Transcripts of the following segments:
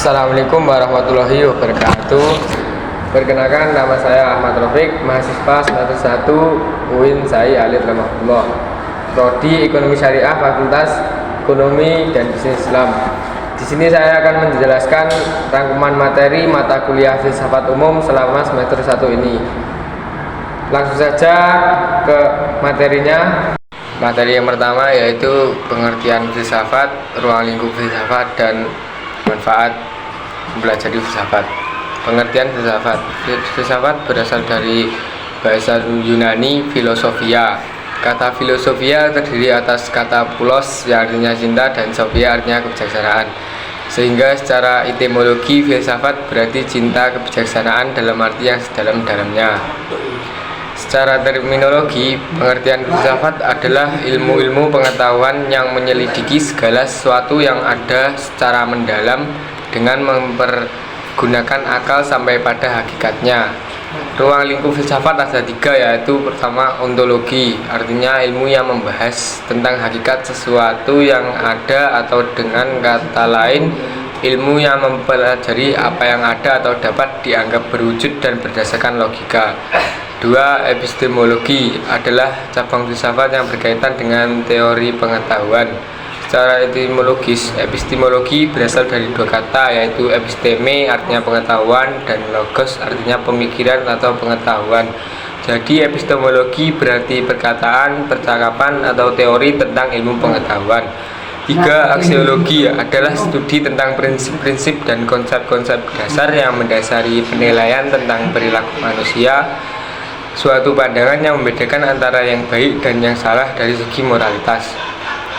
Assalamualaikum warahmatullahi wabarakatuh. Perkenalkan, nama saya Ahmad Rafiq, mahasiswa semester 1 UIN Syai Khalid Rahmatullah, Prodi Ekonomi Syariah, Fakultas Ekonomi dan Bisnis Islam. Di sini saya akan menjelaskan rangkuman materi mata kuliah filsafat umum selama semester 1 ini. Langsung saja ke materinya. Materi yang pertama yaitu pengertian filsafat, ruang lingkup filsafat, dan manfaat mempelajari filsafat. Pengertian filsafat. Filsafat berasal dari bahasa Yunani filosofia. Kata filosofia terdiri atas kata pulos yang artinya cinta dan sophia artinya kebijaksanaan. Sehingga secara etimologi filsafat berarti cinta kebijaksanaan dalam arti yang sedalam-dalamnya. Secara terminologi, pengertian filsafat adalah ilmu-ilmu pengetahuan yang menyelidiki segala sesuatu yang ada secara mendalam dengan mempergunakan akal sampai pada hakikatnya. Ruang lingkup filsafat ada 3, yaitu pertama ontologi, artinya ilmu yang membahas tentang hakikat sesuatu yang ada, atau dengan kata lain ilmu yang mempelajari apa yang ada atau dapat dianggap berwujud dan berdasarkan logika. 2. Epistemologi adalah cabang filsafat yang berkaitan dengan teori pengetahuan. Secara etimologis, epistemologi berasal dari 2 kata, yaitu episteme artinya pengetahuan dan logos artinya pemikiran atau pengetahuan. Jadi epistemologi berarti perkataan, percakapan, atau teori tentang ilmu pengetahuan. 3. Aksiologi adalah studi tentang prinsip-prinsip dan konsep-konsep dasar yang mendasari penilaian tentang perilaku manusia, suatu pandangan yang membedakan antara yang baik dan yang salah dari segi moralitas.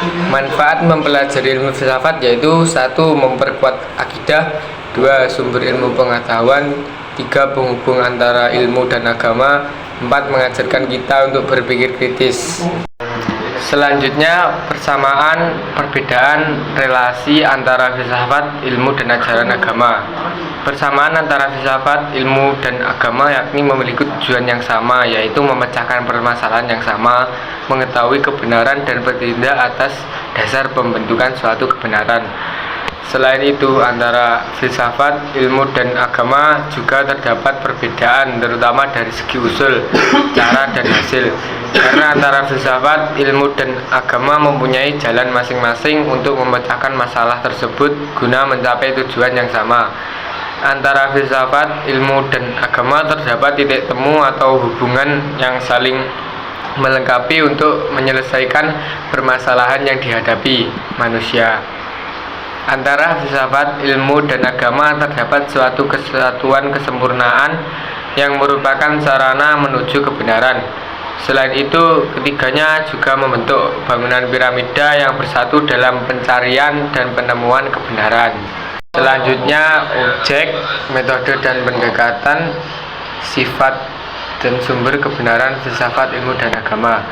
Manfaat mempelajari ilmu filsafat yaitu 1. Memperkuat akidah, 2. Sumber ilmu pengetahuan, 3. Penghubung antara ilmu dan agama, 4. Mengajarkan kita untuk berpikir kritis. Selanjutnya, persamaan, perbedaan, relasi antara filsafat, ilmu, dan ajaran agama. Persamaan antara filsafat, ilmu, dan agama yakni memiliki tujuan yang sama, yaitu memecahkan permasalahan yang sama, mengetahui kebenaran, dan bertindak atas dasar pembentukan suatu kebenaran. Selain itu, antara filsafat, ilmu, dan agama juga terdapat perbedaan, terutama dari segi usul, cara, dan hasil. Karena antara filsafat, ilmu, dan agama mempunyai jalan masing-masing untuk memecahkan masalah tersebut guna mencapai tujuan yang sama. Antara filsafat, ilmu, dan agama terdapat titik temu atau hubungan yang saling melengkapi untuk menyelesaikan permasalahan yang dihadapi manusia. Antara filsafat, ilmu, dan agama terdapat suatu kesatuan kesempurnaan yang merupakan sarana menuju kebenaran. Selain itu, ketiganya juga membentuk bangunan piramida yang bersatu dalam pencarian dan penemuan kebenaran. Selanjutnya, objek, metode, dan pendekatan, sifat, dan sumber kebenaran filsafat, ilmu, dan agama.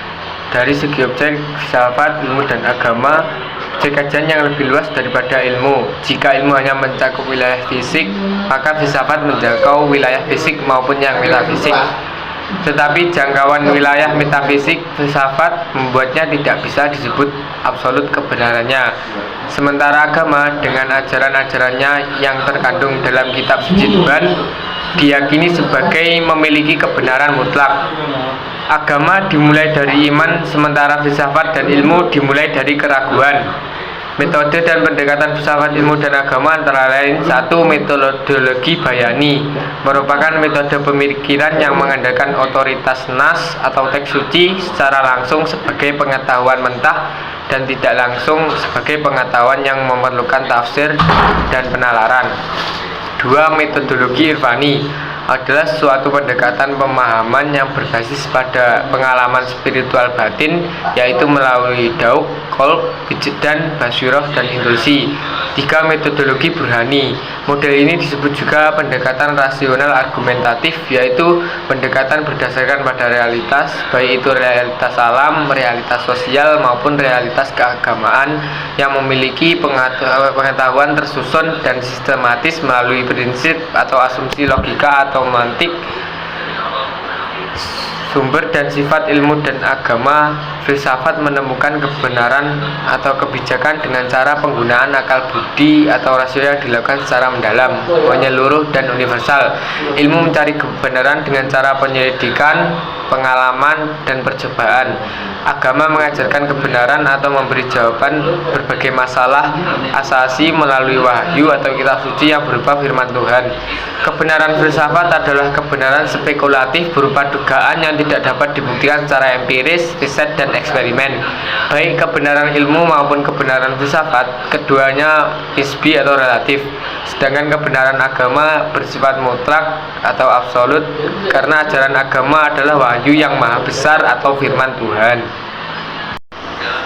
Dari segi objek, filsafat, ilmu, dan agama objek kajian yang lebih luas daripada ilmu. Jika ilmu hanya mencakup wilayah fisik, maka filsafat menjangkau wilayah fisik maupun yang metafisik. Tetapi jangkauan wilayah metafisik filsafat membuatnya tidak bisa disebut absolut kebenarannya. Sementara agama dengan ajaran-ajarannya yang terkandung dalam kitab suci Tuhan diyakini sebagai memiliki kebenaran mutlak. Agama dimulai dari iman, sementara filsafat dan ilmu dimulai dari keraguan. Metode dan pendekatan filsafat, ilmu, dan agama antara lain: 1. Metodologi bayani merupakan metode pemikiran yang mengandalkan otoritas nas atau teks suci secara langsung sebagai pengetahuan mentah dan tidak langsung sebagai pengetahuan yang memerlukan tafsir dan penalaran. 2. Metodologi irfani adalah suatu pendekatan pemahaman yang berbasis pada pengalaman spiritual batin, yaitu melalui dauk, qalb, wijdan, basyirah, dan intuisi. 3. Metodologi burhani. Model ini disebut juga pendekatan rasional argumentatif, yaitu pendekatan berdasarkan pada realitas, baik itu realitas alam, realitas sosial, maupun realitas keagamaan yang memiliki pengetahuan tersusun dan sistematis melalui prinsip atau asumsi logika atau mantik. sumber dan sifat ilmu dan agama, filsafat menemukan kebenaran atau kebijakan dengan cara penggunaan akal budi atau rasio yang dilakukan secara mendalam, menyeluruh dan universal. Ilmu mencari kebenaran dengan cara penyelidikan, pengalaman, dan percobaan. Agama mengajarkan kebenaran atau memberi jawaban berbagai masalah asasi melalui wahyu atau kitab suci yang berupa firman Tuhan. Kebenaran filsafat adalah kebenaran spekulatif berupa dugaan yang tidak dapat dibuktikan secara empiris, riset, dan eksperimen. Baik kebenaran ilmu maupun kebenaran filsafat, keduanya nisbi atau relatif. Sedangkan kebenaran agama bersifat mutlak atau absolut karena ajaran agama adalah wahyu yang maha besar atau firman Tuhan.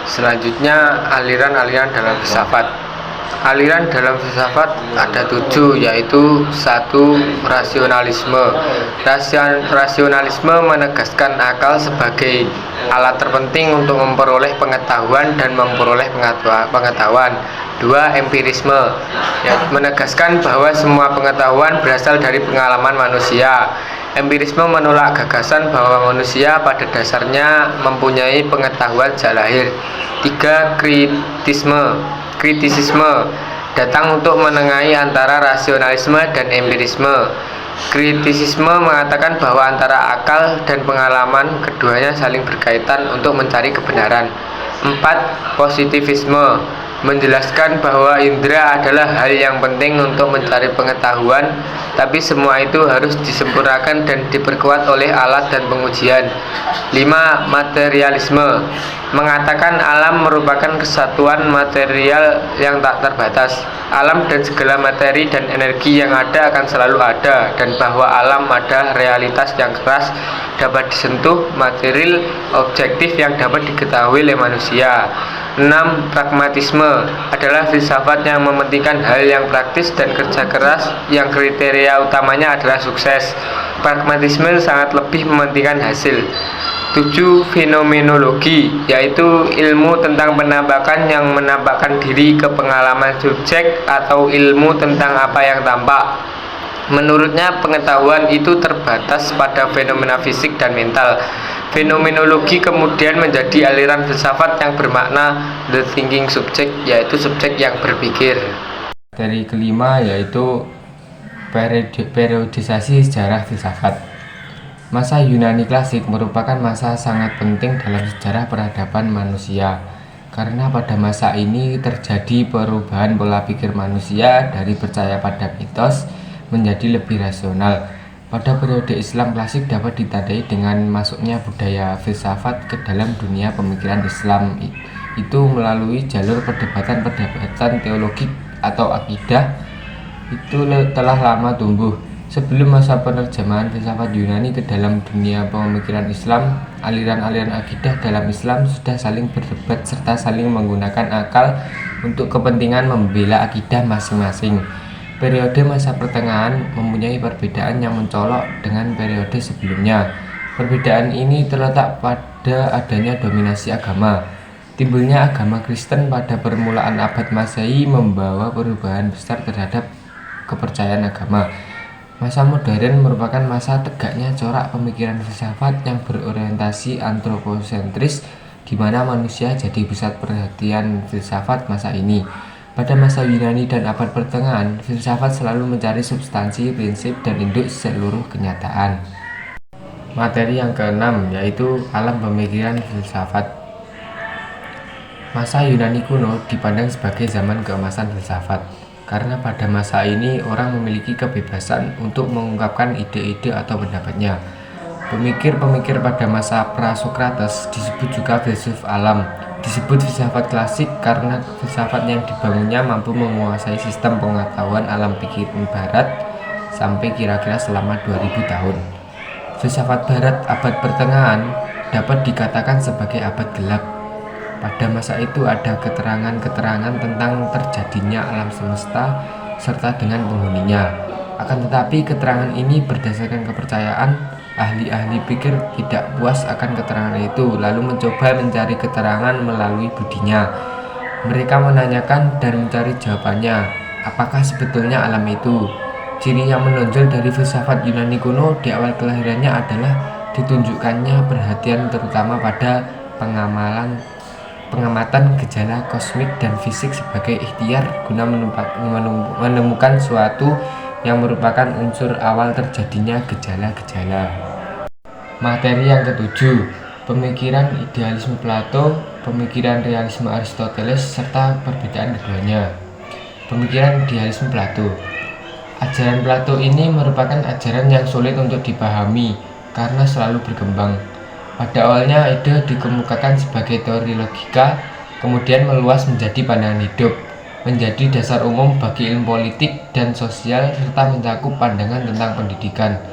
Selanjutnya, aliran-aliran dalam filsafat. Aliran dalam filsafat ada 7, yaitu 1. Rasionalisme. Rasionalisme menegaskan akal sebagai alat terpenting untuk memperoleh pengetahuan dan memperoleh pengetahuan. 2. Empirisme, menegaskan bahwa semua pengetahuan berasal dari pengalaman manusia. Empirisme menolak gagasan bahwa manusia pada dasarnya mempunyai pengetahuan sejak lahir. 3. Kritisisme datang untuk menengahi antara rasionalisme dan empirisme. Kritisisme mengatakan bahwa antara akal dan pengalaman keduanya saling berkaitan untuk mencari kebenaran. 4. Positivisme menjelaskan bahwa indera adalah hal yang penting untuk mencari pengetahuan, tapi semua itu harus disempurnakan dan diperkuat oleh alat dan pengujian. 5. Materialisme mengatakan alam merupakan kesatuan material yang tak terbatas. Alam dan segala materi dan energi yang ada akan selalu ada, dan bahwa alam ada realitas yang keras, dapat disentuh, material, objektif yang dapat diketahui oleh manusia. 6. Pragmatisme adalah filsafat yang mementingkan hal yang praktis dan kerja keras yang kriteria utamanya adalah sukses. Pragmatisme sangat lebih mementingkan hasil. 7. Fenomenologi, yaitu ilmu tentang penampakan yang menampakkan diri ke pengalaman subjek atau ilmu tentang apa yang tampak. Menurutnya pengetahuan itu terbatas pada fenomena fisik dan mental. Fenomenologi kemudian menjadi aliran filsafat yang bermakna the thinking subject, yaitu subjek yang berpikir. Dari kelima yaitu periodisasi sejarah filsafat. Masa Yunani klasik merupakan masa sangat penting dalam sejarah peradaban manusia, karena pada masa ini terjadi perubahan pola pikir manusia dari percaya pada mitos menjadi lebih rasional. Pada periode Islam klasik dapat ditandai dengan masuknya budaya filsafat ke dalam dunia pemikiran Islam, itu melalui jalur perdebatan teologik atau akidah itu telah lama tumbuh. Sebelum masa penerjemahan filsafat Yunani ke dalam dunia pemikiran Islam, aliran-aliran akidah dalam Islam sudah saling berdebat serta saling menggunakan akal untuk kepentingan membela akidah masing-masing. Periode masa pertengahan mempunyai perbedaan yang mencolok dengan periode sebelumnya. Perbedaan ini terletak pada adanya dominasi agama. Timbulnya agama Kristen pada permulaan abad Masehi membawa perubahan besar terhadap kepercayaan agama. Masa modern merupakan masa tegaknya corak pemikiran filsafat yang berorientasi antroposentris, di mana manusia jadi pusat perhatian filsafat masa ini. Pada masa Yunani dan abad pertengahan, filsafat selalu mencari substansi, prinsip, dan induk seluruh kenyataan. Materi yang keenam yaitu alam pemikiran filsafat. Masa Yunani kuno dipandang sebagai zaman keemasan filsafat, karena pada masa ini orang memiliki kebebasan untuk mengungkapkan ide-ide atau pendapatnya. Pemikir-pemikir pada masa pra-Sokrates disebut juga filsuf alam. Disebut filsafat klasik karena filsafat yang dibangunnya mampu menguasai sistem pengetahuan alam pikiran barat sampai kira-kira selama 2000 tahun. Filsafat barat abad pertengahan dapat dikatakan sebagai abad gelap. Pada masa itu ada keterangan-keterangan tentang terjadinya alam semesta serta dengan penghuninya. Akan tetapi keterangan ini berdasarkan kepercayaan. Ahli-ahli pikir tidak puas akan keterangan itu, lalu mencoba mencari keterangan melalui budinya. Mereka menanyakan dan mencari jawabannya, apakah sebetulnya alam itu? Ciri yang menonjol dari filsafat Yunani kuno di awal kelahirannya adalah Ditunjukkannya perhatian terutama pada pengamatan gejala kosmik dan fisik sebagai ikhtiar guna menemukan suatu yang merupakan unsur awal terjadinya gejala-gejala. Materi yang ketujuh, pemikiran idealisme Plato, pemikiran realisme Aristoteles, serta perbedaan keduanya. Pemikiran idealisme Plato. Ajaran Plato ini merupakan ajaran yang sulit untuk dipahami karena selalu berkembang. Pada awalnya ide dikemukakan sebagai teori logika, kemudian meluas menjadi pandangan hidup, menjadi dasar umum bagi ilmu politik dan sosial, serta mencakup pandangan tentang pendidikan.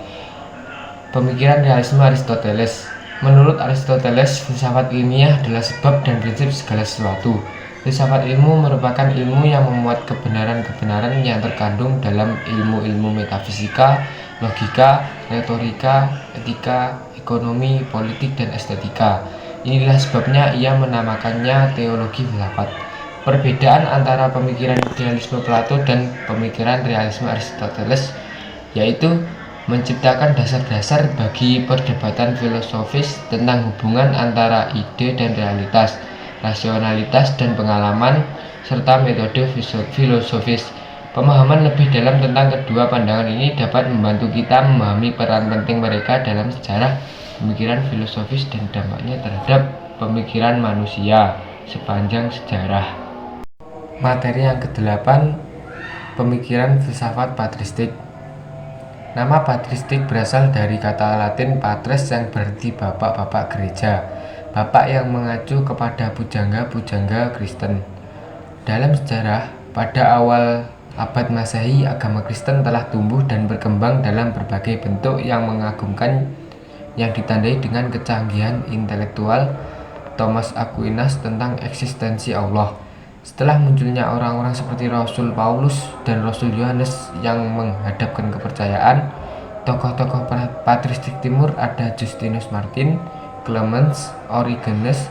Pemikiran realisme Aristoteles. Menurut Aristoteles, filsafat ilmiah adalah sebab dan prinsip segala sesuatu. Filsafat ilmu merupakan ilmu yang memuat kebenaran-kebenaran yang terkandung dalam ilmu-ilmu metafisika, logika, retorika, etika, ekonomi, politik, dan estetika. Inilah sebabnya ia menamakannya teologi filsafat. Perbedaan antara pemikiran idealisme Plato dan pemikiran realisme Aristoteles yaitu menciptakan dasar-dasar bagi perdebatan filosofis tentang hubungan antara ide dan realitas, rasionalitas dan pengalaman, serta metode filosofis. Pemahaman lebih dalam tentang kedua pandangan ini dapat membantu kita memahami peran penting mereka dalam sejarah pemikiran filosofis dan dampaknya terhadap pemikiran manusia sepanjang sejarah. Materi yang ke-8, pemikiran filsafat patristik. Nama patristik berasal dari kata Latin patres yang berarti bapak-bapak gereja, bapak yang mengacu kepada pujangga-pujangga Kristen. Dalam sejarah, pada awal abad Masehi, agama Kristen telah tumbuh dan berkembang dalam berbagai bentuk yang mengagumkan yang ditandai dengan kecanggihan intelektual Thomas Aquinas tentang eksistensi Allah. Setelah munculnya orang-orang seperti Rasul Paulus dan Rasul Yohanes yang menghadapkan kepercayaan, tokoh-tokoh patristik timur ada Justinus Martin, Clemens, Origenes,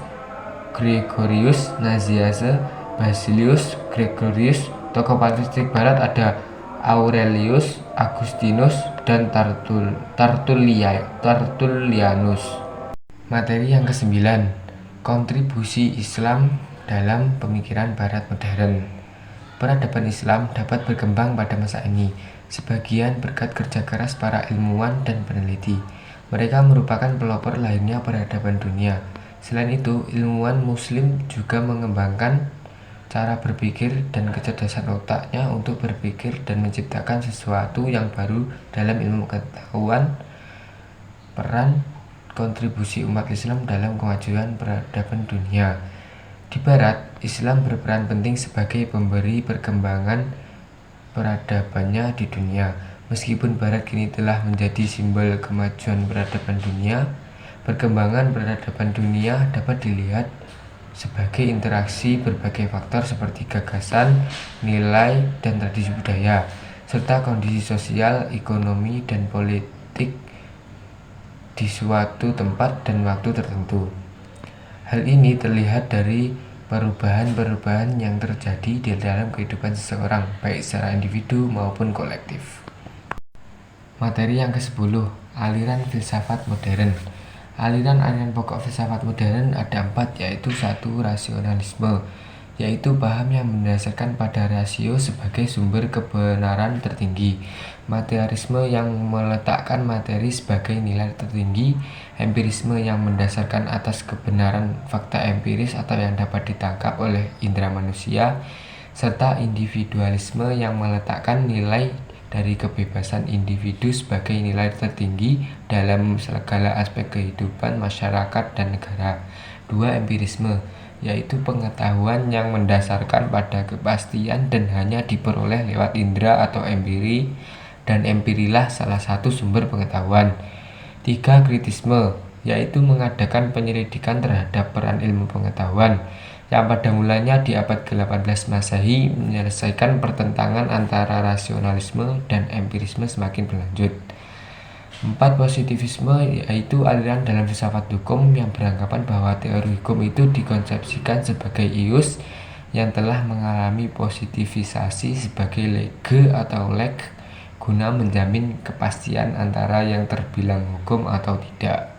Gregorius Nazianze, Basilius Gregorius. Tokoh patristik barat ada Aurelius, Agustinus, dan Tertullianus. Materi yang ke-9, kontribusi Islam dalam pemikiran barat modern. Peradaban Islam dapat berkembang pada masa ini, sebagian berkat kerja keras para ilmuwan dan peneliti. Mereka merupakan pelopor lainnya peradaban dunia. Selain itu, ilmuwan muslim juga mengembangkan cara berpikir dan kecerdasan otaknya untuk berpikir dan menciptakan sesuatu yang baru dalam ilmu pengetahuan. Peran kontribusi umat Islam dalam kemajuan peradaban dunia. Di Barat, Islam berperan penting sebagai pemberi perkembangan peradabannya di dunia. Meskipun Barat kini telah menjadi simbol kemajuan peradaban dunia, perkembangan peradaban dunia dapat dilihat sebagai interaksi berbagai faktor seperti gagasan, nilai, dan tradisi budaya, serta kondisi sosial, ekonomi, dan politik di suatu tempat dan waktu tertentu. Hal ini terlihat dari perubahan-perubahan yang terjadi di dalam kehidupan seseorang, baik secara individu maupun kolektif. Materi yang ke-10, aliran filsafat modern. Aliran-aliran pokok filsafat modern ada 4, yaitu 1. Rasionalisme, yaitu paham yang mendasarkan pada rasio sebagai sumber kebenaran tertinggi. Materialisme yang meletakkan materi sebagai nilai tertinggi. Empirisme yang mendasarkan atas kebenaran fakta empiris atau yang dapat ditangkap oleh indera manusia. Serta individualisme yang meletakkan nilai dari kebebasan individu sebagai nilai tertinggi dalam segala aspek kehidupan masyarakat dan negara. 2. Empirisme, yaitu pengetahuan yang mendasarkan pada kepastian dan hanya diperoleh lewat indera atau empiri, dan empirilah salah satu sumber pengetahuan. 3. Kritisme, yaitu mengadakan penyelidikan terhadap peran ilmu pengetahuan, yang pada mulanya di abad ke-18 Masehi menyelesaikan pertentangan antara rasionalisme dan empirisme semakin berlanjut. 4. Positivisme, yaitu aliran dalam filsafat hukum yang beranggapan bahwa teori hukum itu dikonsepsikan sebagai ius yang telah mengalami positivisasi sebagai lege atau leg guna menjamin kepastian antara yang terbilang hukum atau tidak.